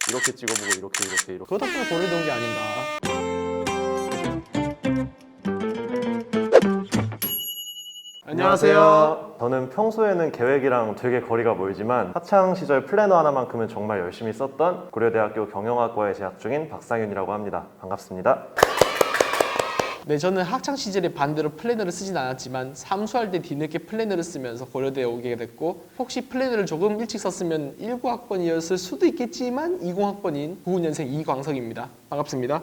이렇게 찍어보고 이렇게 그것 덕분에 고려된 게 아닌가. 안녕하세요. 저는 평소에는 계획이랑 되게 거리가 멀지만 학창 시절 플래너 하나만큼은 정말 열심히 썼던 고려대학교 경영학과에 재학 중인 박상윤이라고 합니다. 반갑습니다. 네, 저는 학창 시절에 반대로 플래너를 쓰진 않았지만 삼수할 때 뒤늦게 플래너를 쓰면서 고려대에 오게 됐고, 혹시 플래너를 조금 일찍 썼으면 19학번이었을 수도 있겠지만 20학번인 99년생 이광석입니다. 반갑습니다.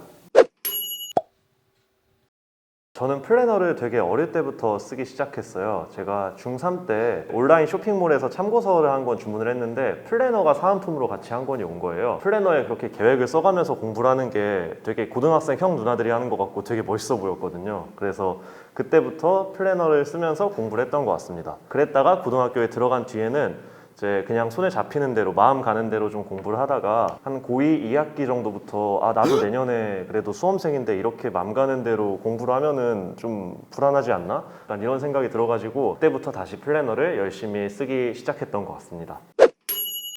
저는 플래너를 되게 어릴 때부터 쓰기 시작했어요. 제가 중3 때 온라인 쇼핑몰에서 참고서를 한 권 주문을 했는데 플래너가 사은품으로 같이 한 권이 온 거예요. 플래너에 그렇게 계획을 써가면서 공부를 하는 게 되게 고등학생 형 누나들이 하는 것 같고 되게 멋있어 보였거든요. 그래서 그때부터 플래너를 쓰면서 공부를 했던 것 같습니다. 그랬다가 고등학교에 들어간 뒤에는 이제 그냥 손에 잡히는 대로 마음 가는 대로 좀 공부를 하다가 한 고2 2학기 정도부터 나도 내년에 그래도 수험생인데 이렇게 맘 가는 대로 공부를 하면은 좀 불안하지 않나? 약간 이런 생각이 들어가지고 그때부터 다시 플래너를 열심히 쓰기 시작했던 것 같습니다.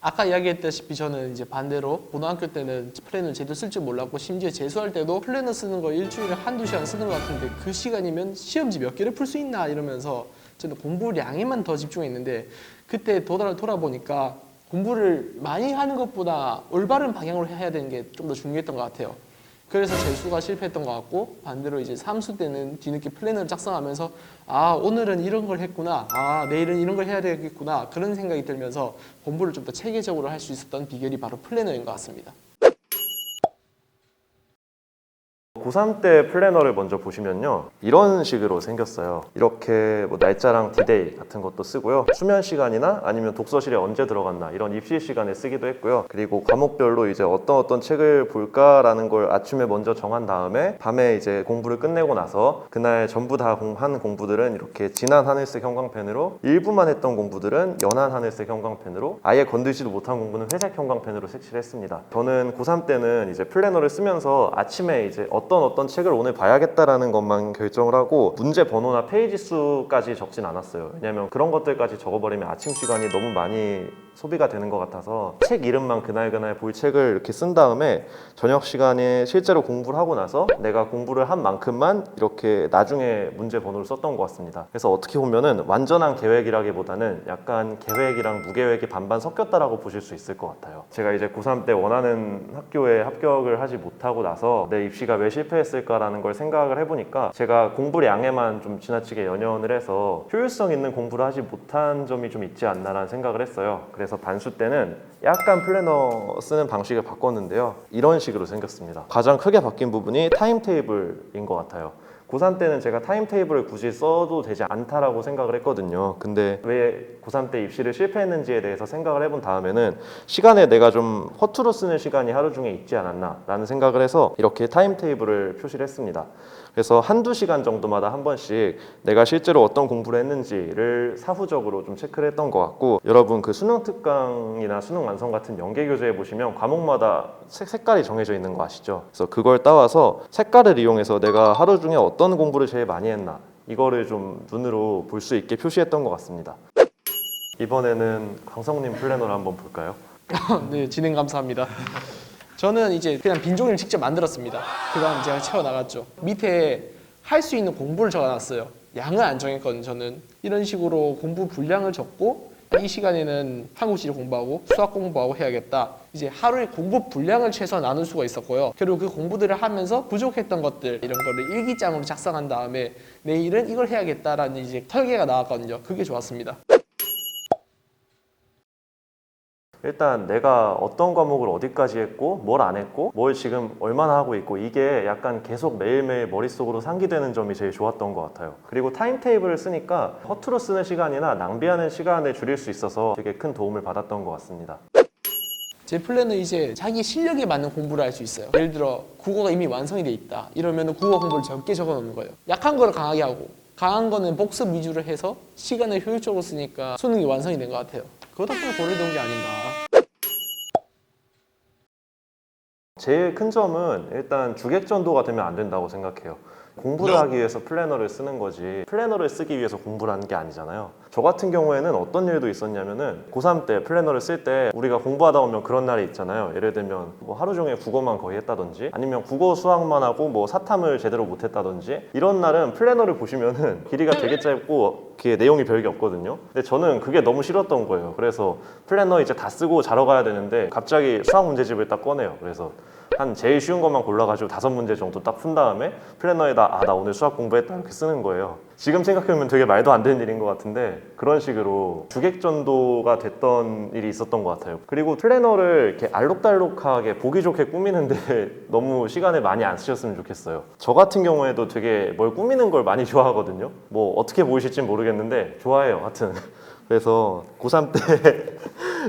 아까 이야기했다시피 저는 이제 반대로 고등학교 때는 플래너를 제대로 쓸 줄 몰랐고, 심지어 재수할 때도 플래너 쓰는 거 일주일에 한두 시간 쓰는 것 같은데 그 시간이면 시험지 몇 개를 풀 수 있나 이러면서 저는 공부량에만 더 집중했는데, 그때 돌아보니까 공부를 많이 하는 것보다 올바른 방향으로 해야 되는 게 좀 더 중요했던 것 같아요. 그래서 재수가 실패했던 것 같고, 반대로 이제 삼수 때는 뒤늦게 플래너를 작성하면서 오늘은 이런 걸 했구나, 내일은 이런 걸 해야 되겠구나, 그런 생각이 들면서 공부를 좀 더 체계적으로 할 수 있었던 비결이 바로 플래너인 것 같습니다. 고3 때 플래너를 먼저 보시면요, 이런 식으로 생겼어요. 이렇게 뭐 날짜랑 디데이 같은 것도 쓰고요, 수면 시간이나 아니면 독서실에 언제 들어갔나 이런 입시 시간에 쓰기도 했고요. 그리고 과목별로 이제 어떤 책을 볼까라는 걸 아침에 먼저 정한 다음에 밤에 이제 공부를 끝내고 나서 그날 전부 다 한 공부들은 이렇게 진한 하늘색 형광펜으로, 일부만 했던 공부들은 연한 하늘색 형광펜으로, 아예 건들지도 못한 공부는 회색 형광펜으로 색칠을 했습니다. 저는 고3 때는 이제 플래너를 쓰면서 아침에 이제 어떤 책을 오늘 봐야겠다라는 것만 결정을 하고 문제 번호나 페이지 수까지 적진 않았어요. 왜냐면 그런 것들까지 적어버리면 아침 시간이 너무 많이 소비가 되는 것 같아서 책 이름만 그날 볼 책을 이렇게 쓴 다음에 저녁 시간에 실제로 공부를 하고 나서 내가 공부를 한 만큼만 이렇게 나중에 문제 번호를 썼던 것 같습니다. 그래서 어떻게 보면은 완전한 계획이라기보다는 약간 계획이랑 무계획이 반반 섞였다라고 보실 수 있을 것 같아요. 제가 이제 고3 때 원하는 학교에 합격을 하지 못하고 나서 내 입시가 왜 실패했을까라는 걸 생각을 해보니까 제가 공부량에만 좀 지나치게 연연을 해서 효율성 있는 공부를 하지 못한 점이 좀 있지 않나라는 생각을 했어요. 그래서 반수 때는 약간 플래너 쓰는 방식을 바꿨는데요, 이런 식으로 생겼습니다. 가장 크게 바뀐 부분이 타임테이블인 것 같아요. 고3 때는 제가 타임테이블을 굳이 써도 되지 않다라고 생각을 했거든요. 근데 왜 고3 때 입시를 실패했는지에 대해서 생각을 해본 다음에는 시간에 내가 좀 허투루 쓰는 시간이 하루 중에 있지 않았나 라는 생각을 해서 이렇게 타임테이블을 표시를 했습니다. 그래서 한두 시간 정도마다 한 번씩 내가 실제로 어떤 공부를 했는지를 사후적으로 좀 체크를 했던 것 같고, 여러분 그 수능 특강이나 수능 완성 같은 연계교재에 보시면 과목마다 색깔이 정해져 있는 거 아시죠? 그래서 그걸 따와서 색깔을 이용해서 내가 하루 중에 어떤 공부를 제일 많이 했나 이거를 좀 눈으로 볼 수 있게 표시했던 것 같습니다. 이번에는 광석님 플래너를 한번 볼까요? 네, 진행 감사합니다. 저는 이제 그냥 빈 종이를 직접 만들었습니다. 그 다음 제가 채워나갔죠. 밑에 할 수 있는 공부를 적어놨어요. 양을 안 정했거든요. 저는 이런 식으로 공부 분량을 적고, 이 시간에는 한국지를 공부하고 수학 공부하고 해야겠다. 이제 하루에 공부 분량을 최소한 나눌 수가 있었고요. 그리고 그 공부들을 하면서 부족했던 것들 이런 거를 일기장으로 작성한 다음에 내일은 이걸 해야겠다라는 이제 설계가 나왔거든요. 그게 좋았습니다. 일단 내가 어떤 과목을 어디까지 했고 뭘 안 했고 뭘 지금 얼마나 하고 있고, 이게 약간 계속 매일매일 머릿속으로 상기되는 점이 제일 좋았던 것 같아요. 그리고 타임테이블을 쓰니까 허투루 쓰는 시간이나 낭비하는 시간을 줄일 수 있어서 되게 큰 도움을 받았던 것 같습니다. 제 플랜은 이제 자기 실력에 맞는 공부를 할 수 있어요. 예를 들어 국어가 이미 완성이 돼 있다 이러면 국어 공부를 적게 적어 놓는 거예요. 약한 거를 강하게 하고 강한 거는 복습 위주로 해서 시간을 효율적으로 쓰니까 수능이 완성이 된 것 같아요. 그것 덕분에 고려된 게 아닌가. 제일 큰 점은 일단 주객전도가 되면 안 된다고 생각해요. 공부를 하기 위해서 플래너를 쓰는 거지 플래너를 쓰기 위해서 공부를 하는 게 아니잖아요. 저 같은 경우에는 어떤 일도 있었냐면은 고3 때 플래너를 쓸 때 우리가 공부하다 보면 그런 날이 있잖아요. 예를 들면 뭐 하루 종일 국어만 거의 했다든지 아니면 국어 수학만 하고 뭐 사탐을 제대로 못 했다든지 이런 날은 플래너를 보시면은 길이가 되게 짧고 그게 내용이 별게 없거든요. 근데 저는 그게 너무 싫었던 거예요. 그래서 플래너 이제 다 쓰고 자러 가야 되는데 갑자기 수학 문제집을 딱 꺼내요. 그래서 한 제일 쉬운 것만 골라가지고 5문제 정도 딱 푼 다음에 플래너에다 나 오늘 수학 공부했다 이렇게 쓰는 거예요. 지금 생각해보면 되게 말도 안 되는 일인 것 같은데 그런 식으로 주객전도가 됐던 일이 있었던 것 같아요. 그리고 플래너를 이렇게 알록달록하게 보기 좋게 꾸미는데 너무 시간을 많이 안 쓰셨으면 좋겠어요. 저 같은 경우에도 되게 뭘 꾸미는 걸 많이 좋아하거든요. 뭐 어떻게 보이실지 모르겠는데 좋아해요. 하여튼 그래서 고3 때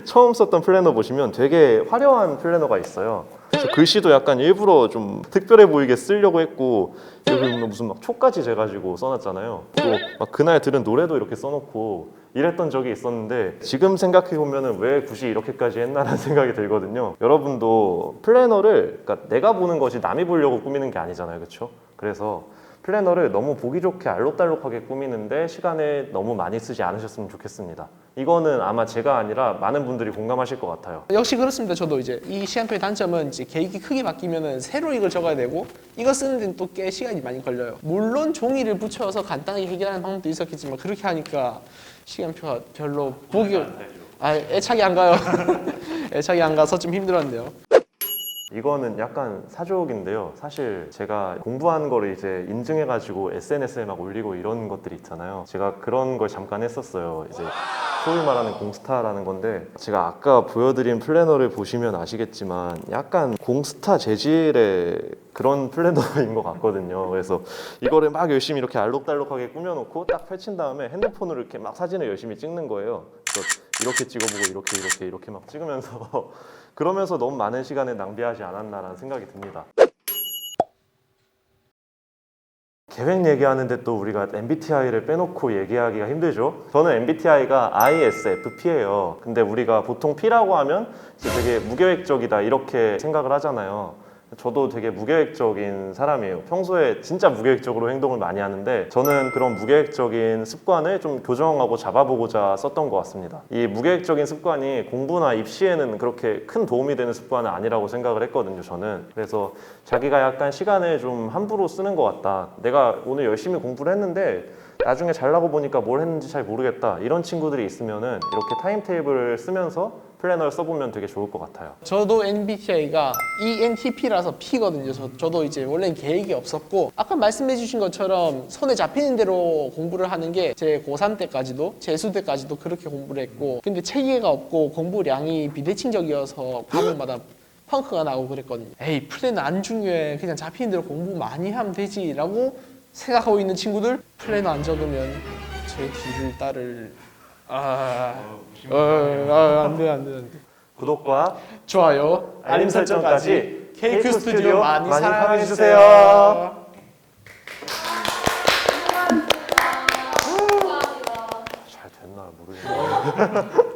처음 썼던 플래너 보시면 되게 화려한 플래너가 있어요. 그래서 글씨도 약간 일부러 좀 특별해 보이게 쓰려고 했고 여기 무슨 막 초까지 재가지고 써놨잖아요. 또 막 그날 들은 노래도 이렇게 써놓고 이랬던 적이 있었는데 지금 생각해보면 왜 굳이 이렇게까지 했나라는 생각이 들거든요. 여러분도 플래너를 그러니까 내가 보는 것이 남이 보려고 꾸미는 게 아니잖아요. 그렇죠? 그래서 플래너를 너무 보기 좋게 알록달록하게 꾸미는데 시간을 너무 많이 쓰지 않으셨으면 좋겠습니다. 이거는 아마 제가 아니라 많은 분들이 공감하실 것 같아요. 역시 그렇습니다. 저도 이제 이 시간표의 단점은 이제 계획이 크게 바뀌면은 새로 이걸 적어야 되고 이거 쓰는 데는 또 꽤 시간이 많이 걸려요. 물론 종이를 붙여서 간단하게 해결하는 방법도 있었겠지만 그렇게 하니까 시간표가 별로 보기 애착이 안 가요. 애착이 안 가서 좀 힘들었네요. 이거는 약간 사족인데요. 사실 제가 공부한 거를 이제 인증해가지고 SNS에 막 올리고 이런 것들이 있잖아요. 제가 그런 걸 잠깐 했었어요. 이제 소위 말하는 공스타라는 건데 제가 아까 보여드린 플래너를 보시면 아시겠지만 약간 공스타 재질의 그런 플래너인 것 같거든요. 그래서 이거를 막 열심히 이렇게 알록달록하게 꾸며놓고 딱 펼친 다음에 핸드폰으로 이렇게 막 사진을 열심히 찍는 거예요. 그래서 이렇게 찍어보고 이렇게 막 찍으면서 그러면서 너무 많은 시간을 낭비하지 않았나라는 생각이 듭니다. 계획 얘기하는데 또 우리가 MBTI를 빼놓고 얘기하기가 힘들죠. 저는 MBTI가 ISFP예요. 근데 우리가 보통 P라고 하면 이제 되게 무계획적이다 이렇게 생각을 하잖아요. 저도 되게 무계획적인 사람이에요. 평소에 진짜 무계획적으로 행동을 많이 하는데 저는 그런 무계획적인 습관을 좀 교정하고 잡아보고자 썼던 것 같습니다. 이 무계획적인 습관이 공부나 입시에는 그렇게 큰 도움이 되는 습관은 아니라고 생각을 했거든요, 저는. 그래서 자기가 약간 시간을 좀 함부로 쓰는 것 같다. 내가 오늘 열심히 공부를 했는데 나중에 잘나고 보니까 뭘 했는지 잘 모르겠다. 이런 친구들이 있으면은 이렇게 타임테이블을 쓰면서 플래너를 써보면 되게 좋을 것 같아요. 저도 MBTI가 ENTP라서 P거든요. 저도 이제 원래는 계획이 없었고 아까 말씀해 주신 것처럼 손에 잡히는 대로 공부를 하는 게 제 고3 때까지도 재수 때까지도 그렇게 공부를 했고 근데 체계가 없고 공부량이 비대칭적이어서 과목마다 펑크가 나고 그랬거든요. 에이 플래너 안 중요해. 그냥 잡히는 대로 공부 많이 하면 되지 라고 생각하고 있는 친구들 플래너 안 적으면 제 뒤를 따를 안 돼. 구독과 좋아요, 알림 설정까지 케이크 스튜디오 많이 사랑해 사랑해주세요. 주세요. 잘 됐나 모르겠네.